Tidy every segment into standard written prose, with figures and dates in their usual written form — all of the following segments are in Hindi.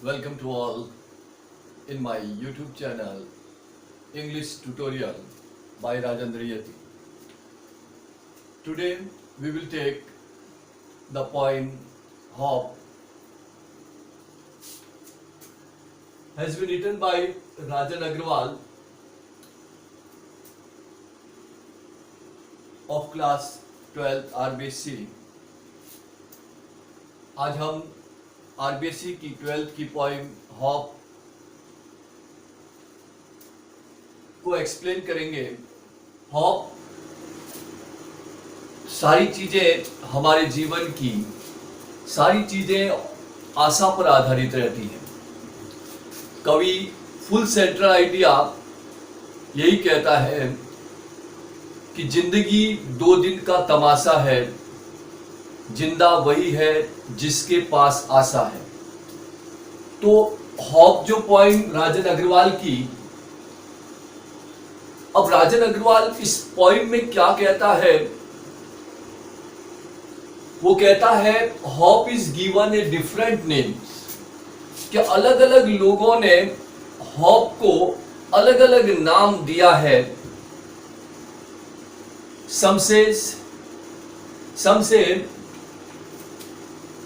Welcome to all in my YouTube channel English Tutorial by Rajendra Yati. Today we will take the poem Hop has been written by Rajan Agrawal of class 12 RBSc. आज हम आरबीएससी की 12th की पोइम हॉप को एक्सप्लेन करेंगे। हॉप सारी चीजें हमारे जीवन की सारी चीजें आशा पर आधारित रहती हैं। कवि फुल सेंट्रल आइडिया यही कहता है कि जिंदगी 2 दिन का तमाशा है, जिंदा वही है जिसके पास आशा है। तो हॉप जो पोइम राजन अग्रवाल की, अब राजन अग्रवाल इस पोइम में क्या कहता है? वो कहता है hop is given a different name, कि अलग अलग लोगों ने हॉप को अलग अलग नाम दिया है। some say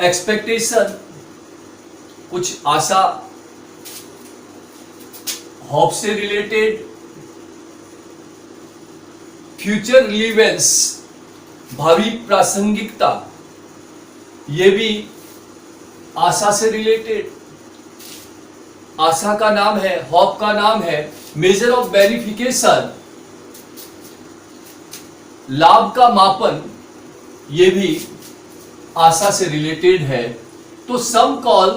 एक्सपेक्टेशन, कुछ आशा हॉप से रिलेटेड। फ्यूचर रिलीवेंस, भावी प्रासंगिकता, ये भी आशा से रिलेटेड। आशा का नाम है, हॉप का नाम है मेजर ऑफ वेरिफिकेशन, लाभ का मापन, ये भी आशा से रिलेटेड है। तो some call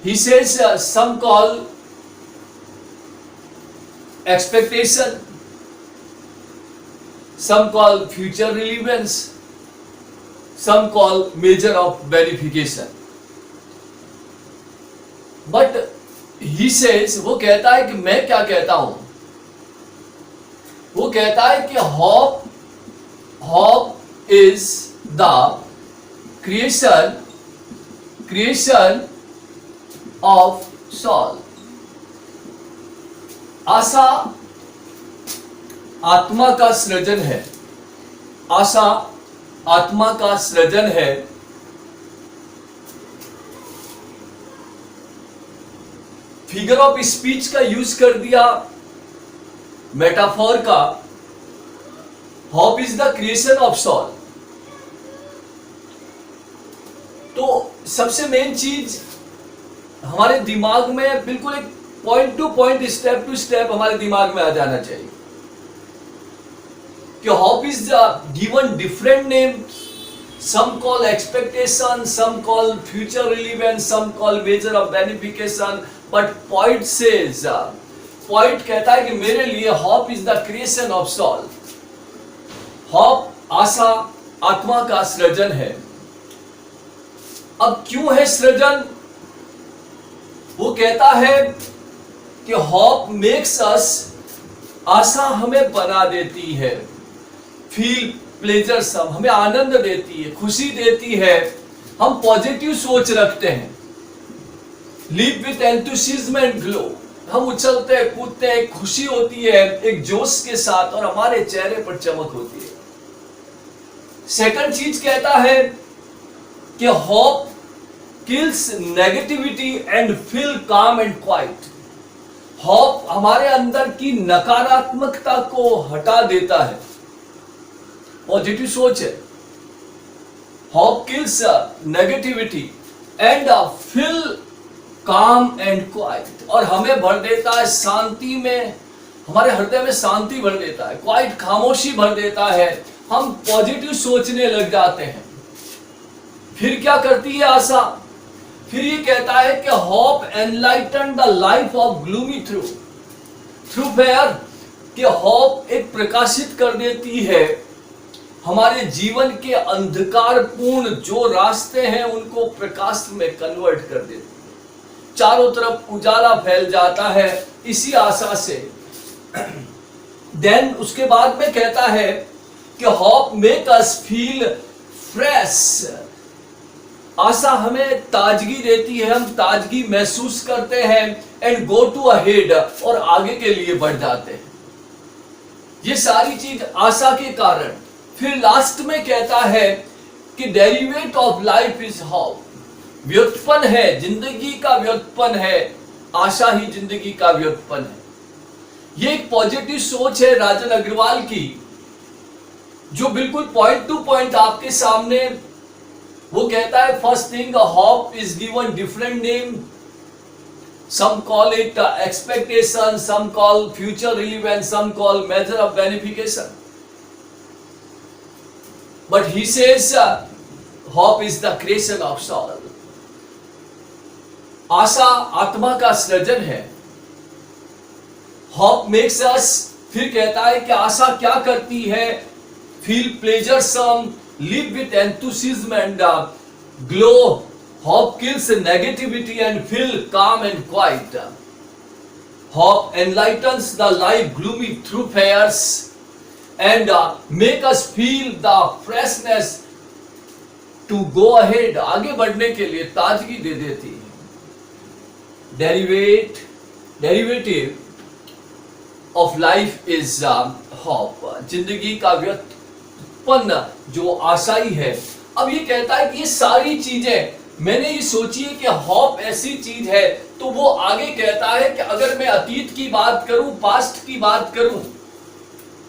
he says some call expectation, some call future relevance, some call measure of verification. But he says, वो कहता है कि मैं क्या कहता हूं? वो कहता है कि Hop is the creation of soul. आशा आत्मा का सृजन है। आशा आत्मा का सृजन है। फिगर ऑफ स्पीच का यूज कर दिया, मेटाफोर का। Hope is the creation of soul. तो सबसे मेन चीज हमारे दिमाग में बिल्कुल एक point to point, step to step हमारे दिमाग में आ जाना चाहिए कि hope is the given different name. Some call expectation, some call future relevance, some call measure of benefication. But point says, point कहता है कि मेरे लिए hope is the creation of soul. Hope आशा आत्मा का सृजन है। अब क्यों है सृजन? वो कहता है कि हॉप मेक्स अस, आशा हमें बना देती है। फील प्लेजर, सब हमें आनंद देती है, खुशी देती है। हम पॉजिटिव सोच रखते हैं। Live with enthusiasm and glow, हम उछलते हैं, कूदते हैं, खुशी होती है एक जोश के साथ, और हमारे चेहरे पर चमक होती है। सेकंड चीज कहता है कि hop kills negativity and feel calm and quite. Hop हमारे अंदर की नकारात्मकता को हटा देता है। पॉजिटिव सोच है। Hop kills negativity and feel calm and quite, और हमें भर देता है शांति में, हमारे हृदय में शांति भर देता है। क्वाइट, खामोशी भर देता है। हम पॉजिटिव सोचने लग जाते हैं। फिर क्या करती है आशा? फिर ये कहता है कि hope enlighten the life of gloomy through fair, कि होप एक प्रकाशित कर देती है हमारे जीवन के अंधकारपूर्ण जो रास्ते हैं, उनको प्रकाश में कन्वर्ट कर देती है। चारों तरफ उजाला फैल जाता है इसी आशा से। देन उसके बाद में कहता है कि hope make us feel fresh, आशा हमें ताजगी देती है, हम ताजगी महसूस करते हैं एंड गो टू अहेड, और आगे के लिए बढ़ जाते हैं। ये सारी चीज आशा के कारण। फिर लास्ट में कहता है कि derivative of life is hope, व्युत्पन्न है, जिंदगी का व्युत्पन्न है, आशा ही जिंदगी का व्युत्पन्न है। ये एक पॉजिटिव सोच है राजन अग्रवाल की, जो बिल्कुल पॉइंट टू पॉइंट आपके सामने वो कहता है। First thing, hope is given different name, some call it expectation, some call future relevance, some call measure of benefication, but he says hope is the creation of soul. आशा आत्मा का सृजन है। hope makes us, फिर कहता है कि आशा क्या करती है, feel pleasuresome, live with enthusiasm and glow. Hope kills negativity and feel calm and quiet. Hope enlightens the life gloomy thoroughfares and make us feel the freshness to go ahead. आगे बढ़ने के लिए ताजगी दे देती है। Derivative of life is hope. जिंदगी का व्युत्पन्न जो आशाई है। अब ये कहता है कि ये सारी चीजें मैंने ये सोची है कि होप ऐसी चीज है, तो वो आगे कहता है कि अगर मैं अतीत की बात करूं, पास्ट की बात करूं,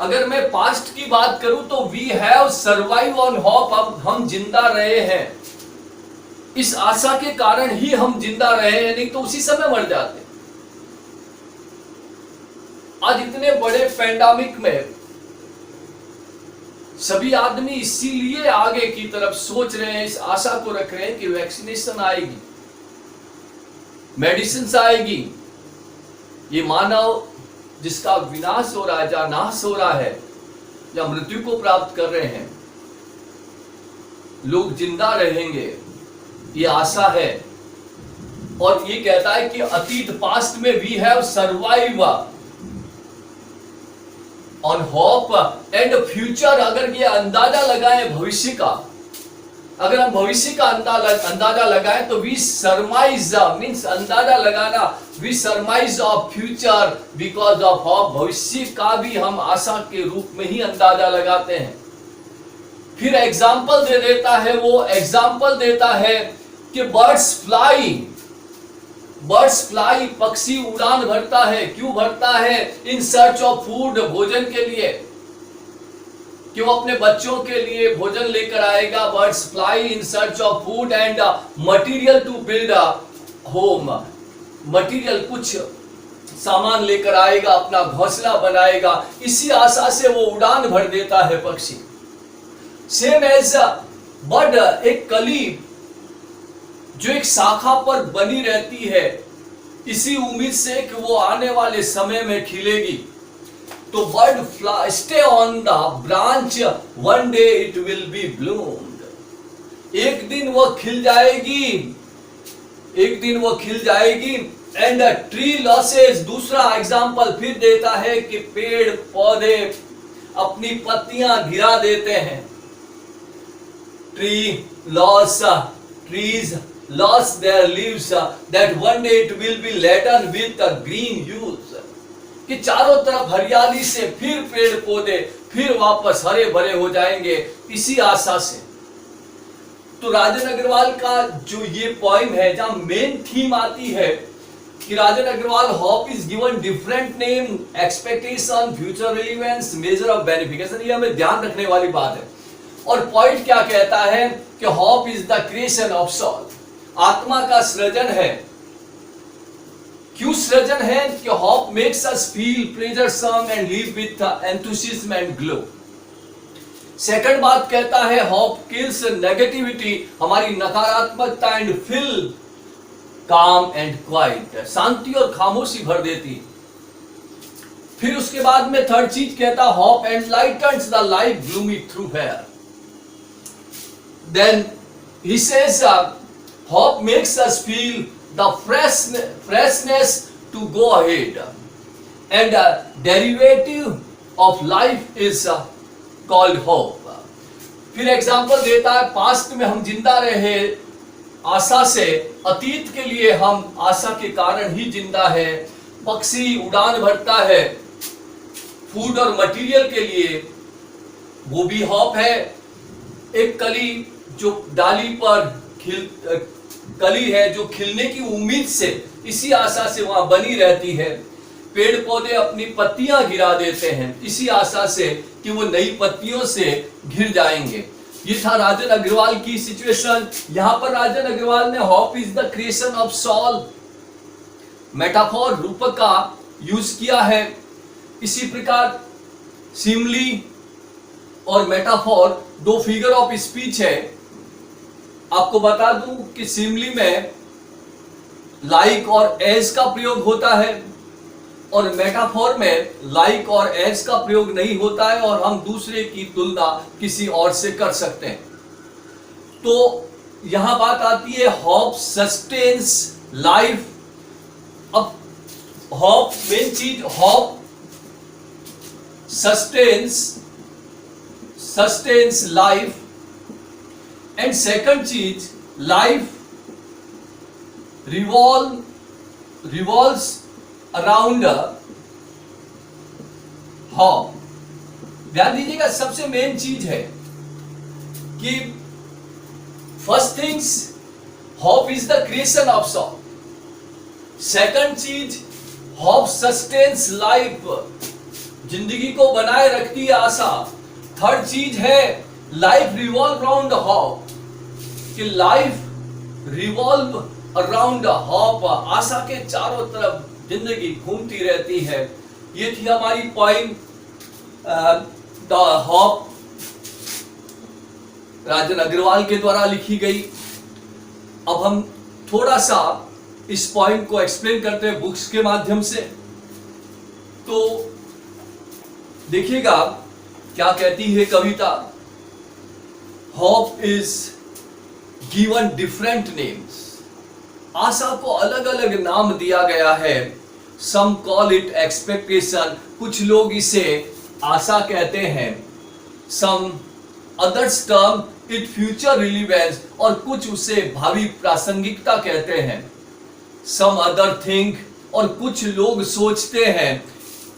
अगर मैं पास्ट की बात करूं तो we have survive on hope, अब हम जिंदा रहे हैं, इस आशा के कारण ही हम जिंदा रहे हैं, नहीं तो उसी समय मर जाते। आज इतने बड़े पैंडेमिक में सभी आदमी इसीलिए आगे की तरफ सोच रहे हैं, इस आशा को रख रहे हैं कि वैक्सीनेशन आएगी, मेडिसिन आएगी, ये मानव जिसका विनाश हो रहा है, जहां नाश हो रहा है, या मृत्यु को प्राप्त कर रहे हैं, लोग जिंदा रहेंगे, ये आशा है। और ये कहता है कि अतीत पास्ट में we have survive on hope and future, अगर ये अंदाजा लगाएं भविष्य का, अगर हम भविष्य का अंदाजा लगाएं तो वी सरमाइज, मींस अंदाजा लगाना, we surmise of future because of hope, भविष्य का भी हम आशा के रूप में ही अंदाजा लगाते हैं। फिर एग्जाम्पल दे देता है, वो एग्जाम्पल देता है कि बर्ड्स फ्लाई, पक्षी उड़ान भरता है, क्यों भरता है, इन सर्च ऑफ फूड, भोजन के लिए, कि वो अपने बच्चों के लिए भोजन लेकर आएगा। Birds fly in search of food and material to build a home, material कुछ सामान लेकर आएगा, अपना घोंसला बनाएगा, इसी आशा से वो उड़ान भर देता है पक्षी। सेम एज बर्ड, एक कली जो एक शाखा पर बनी रहती है, इसी उम्मीद से कि वो आने वाले समय में खिलेगी। तो bird fly stay on the branch, one day it will B bloomed, एक दिन वो खिल जाएगी, एक दिन वो खिल जाएगी। एंड ट्री लॉसेस, दूसरा एग्जाम्पल फिर देता है कि पेड़ पौधे अपनी पत्तियां गिरा देते हैं। trees lost their leaves that one day it will be laden with the green hues, कि चारों तरफ हरियाली से फिर पेड़ पौधे फिर वापस हरे भरे हो जाएंगे, इसी आशा से। तो राजन अग्रवाल का जो ये पोइम है, जहां मेन थीम आती है कि Rajan Agrawal hope is given different name, expectation, future relevance, measure of benefication, ये हमें ध्यान रखने वाली बात है। और पॉइंट क्या कहता है कि hope is the creation of soul, आत्मा का सृजन है। क्यों सृजन है? कि hope makes us feel pleasuresome and live with enthusiasm and glow. Second बात कहता है होप किल्स नेगेटिविटी, हमारी नकारात्मकता, and feel calm and quiet, शांति और खामोशी भर देती। फिर उसके बाद में थर्ड चीज कहता hope enlightens the life gloomy through hair. Then he says hope makes us feel the freshness to go ahead, and derivative of life is called hope. फिर एग्जाम्पल देता है पास्ट में हम जिंदा रहे आशा से, अतीत के लिए हम आशा के कारण ही जिंदा है। पक्षी उड़ान भरता है फूड और मटेरियल के लिए, वो भी हॉप है। एक कली जो डाली पर कली है जो खिलने की उम्मीद से, इसी आशा से वहां बनी रहती है। पेड़ पौधे अपनी पत्तियां गिरा देते हैं इसी आशा से कि वो नई पत्तियों से घिर जाएंगे। ये था राजन अग्रवाल की सिचुएशन। यहां पर राजन अग्रवाल ने hope is the creation of soul metaphor रूपक का यूज किया है। इसी प्रकार सिमली और मेटाफोर दो फिगर ऑफ स्पीच है। आपको बता दूं कि सिमली में लाइक और एज का प्रयोग होता है और मेटाफोर में लाइक और एज का प्रयोग नहीं होता है और हम दूसरे की तुलना किसी और से कर सकते हैं। तो यहां बात आती है होप सस्टेन्स लाइफ। अब होप मेन चीज, hope sustains life and second चीज लाइफ रिवॉल्व्स अराउंड होप। ध्यान दीजिएगा, सबसे मेन चीज है कि first things hope is the creation of soul. Second चीज होप सस्टेन्स लाइफ, जिंदगी को बनाए रखती है आशा। थर्ड चीज है लाइफ रिवॉल्व अराउंड होप, कि लाइफ रिवॉल्व अराउंड होप, आशा के चारों तरफ जिंदगी घूमती रहती है। ये थी हमारी पॉइंट द होप राजन अग्रवाल के द्वारा लिखी गई। अब हम थोड़ा सा इस पॉइंट को एक्सप्लेन करते हैं बुक्स के माध्यम से। तो देखिएगा क्या कहती है कविता। Hope is given different names, आशा को अलग अलग नाम दिया गया है। सम कॉल इट एक्सपेक्टेशन, कुछ लोग इसे आशा कहते हैं। Some others term it future relevance, और कुछ उसे भावी प्रासंगिकता कहते हैं। सम अदर थिंक, और कुछ लोग सोचते हैं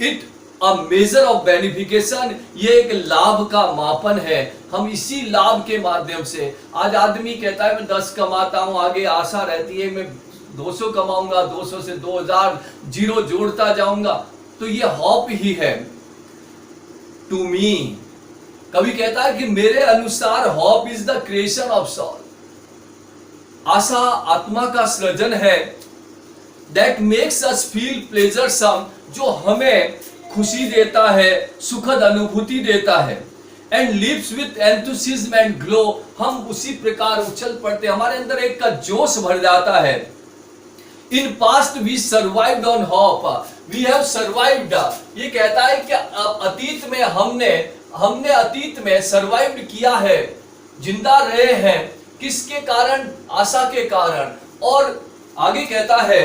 it a major of benefication, ये एक लाभ का मापन है। हम इसी लाभ के माध्यम से, आज आदमी कहता है मैं 10 कमाता हूं, आगे आशा रहती है मैं 200 कमाऊंगा, 200 से 2000 जीरो जोड़ता जाऊंगा। तो ये हॉप ही है। टू मी, कवि कहता है कि मेरे अनुसार hope is the creation of soul, आशा आत्मा का सृजन है। That makes us feel pleasure some, जो हमें खुशी देता है, सुखद अनुभूति देता है। And lives with enthusiasm and glow, हम उसी प्रकार उछल पड़ते, हमारे अंदर एक का जोश भर जाता है। In past we survived on hope, we have survived, ये कहता है कि अतीत में हमने अतीत में सर्वाइव्ड किया है, जिंदा रहे हैं। किसके कारण? आशा के कारण। और आगे कहता है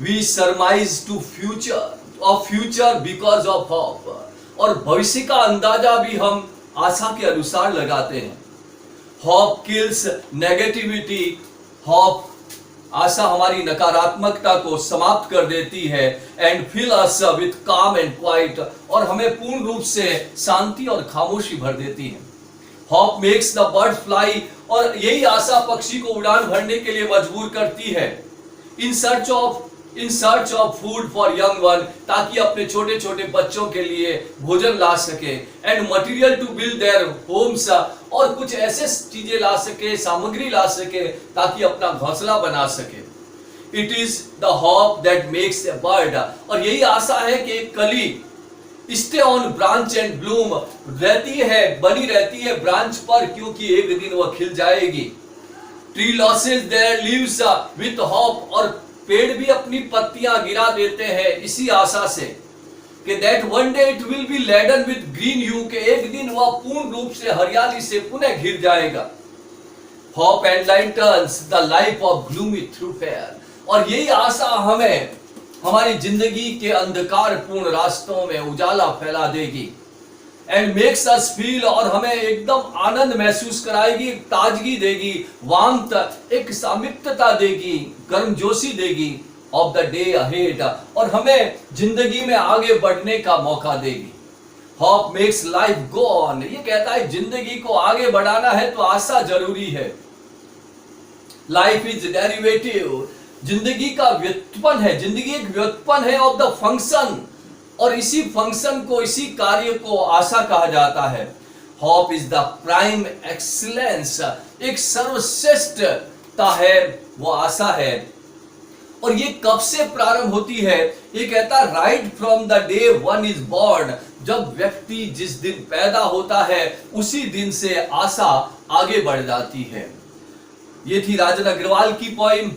we surmise to future because of hope, और भविष्य का अंदाजा भी हम आशा के अनुसार लगाते हैं। होप किल्स नेगेटिविटी, होप आशा हमारी नकारात्मकता को समाप्त कर देती है। एंड फिल अस विथ काम एंड क्वाइट, और हमें पूर्ण रूप से शांति और खामोशी भर देती है। Hope makes the bird fly, और यही आशा पक्षी को उड़ान भरने के लिए मजबूर करती है। इन search of food for young one, ताकि अपने छोटे छोटे बच्चों के लिए भोजन ला सके। And material to build their homes, और कुछ ऐसे चीजें ला सके, सामग्री ला सके, ताकि अपना घोंसला बना सके। It is the hope that makes a bird, और यही आशा है कि एक कली stay on branch and Bloom, रहती है, बनी रहती है ब्रांच पर, क्योंकि एक दिन वह खिल जाएगी। Tree losses there leaves with hope, और पेड़ भी अपनी पत्तियां गिरा देते हैं इसी आशा से कि that one day it will be laden with green hue, के एक दिन वह पूर्ण रूप से हरियाली से पुनः घिर जाएगा। Hope enlightens the life of gloomy thoroughfare, और यही आशा हमें हमारी जिंदगी के अंधकारपूर्ण रास्तों में उजाला फैला देगी। एंड मेक्स अस फील, और हमें एकदम आनंद महसूस कराएगी, ताजगी देगी, वार्मथ, एक सामिप्यता देगी, गर्मजोशी देगी ऑफ द डे अहेड, और हमें जिंदगी में आगे बढ़ने का मौका देगी। Hope makes life go on, ये कहता है जिंदगी को आगे बढ़ाना है तो आशा जरूरी है। लाइफ इज डेरिवेटिव, जिंदगी का व्युत्पन्न है, जिंदगी एक व्युत्पन्न है ऑफ द फंक्शन, और इसी फंक्शन को, इसी कार्य को आशा कहा जाता है। Hope is the prime excellence, एक सर्वश्रेष्ठता है वो आशा है। और ये कब से प्रारंभ होती है? ये कहता है right from the day one is born, जब व्यक्ति जिस दिन पैदा होता है उसी दिन से आशा आगे बढ़ जाती है। ये थी राजन अग्रवाल की पोइम,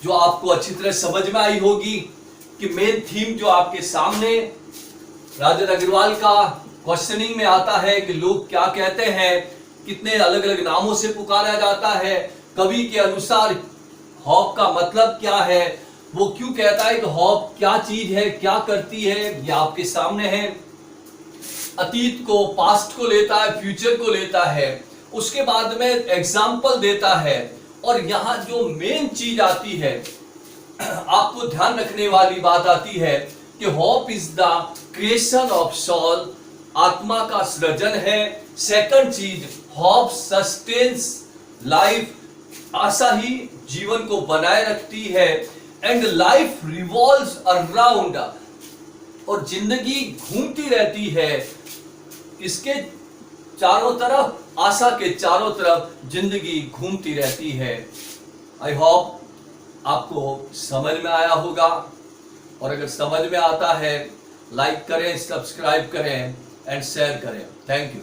जो आपको अच्छी तरह समझ में आई होगी कि मेन थीम जो आपके सामने राजन अग्रवाल का क्वेश्चनिंग में आता है कि लोग क्या कहते हैं, कितने अलग अलग नामों से पुकारा जाता है, कवि के अनुसार होप का मतलब क्या है, वो क्यों कहता है कि होप क्या चीज है, क्या करती है, ये आपके सामने है। अतीत को, पास्ट को लेता है, फ्यूचर को लेता है, उसके बाद में एग्जाम्पल देता है। और यहां जो मेन चीज आती है, आपको ध्यान रखने वाली बात आती है कि hope is the creation of soul, आत्मा का सृजन है। सेकंड चीज, होप सस्टेन्स लाइफ, आशा ही जीवन को बनाए रखती है। एंड लाइफ रिवॉल्व्स अराउंड, और जिंदगी घूमती रहती है इसके चारों तरफ, आशा के चारों तरफ जिंदगी घूमती रहती है। आई होप आपको समझ में आया होगा, और अगर समझ में आता है लाइक करें, सब्सक्राइब करें एंड शेयर करें। Thank you.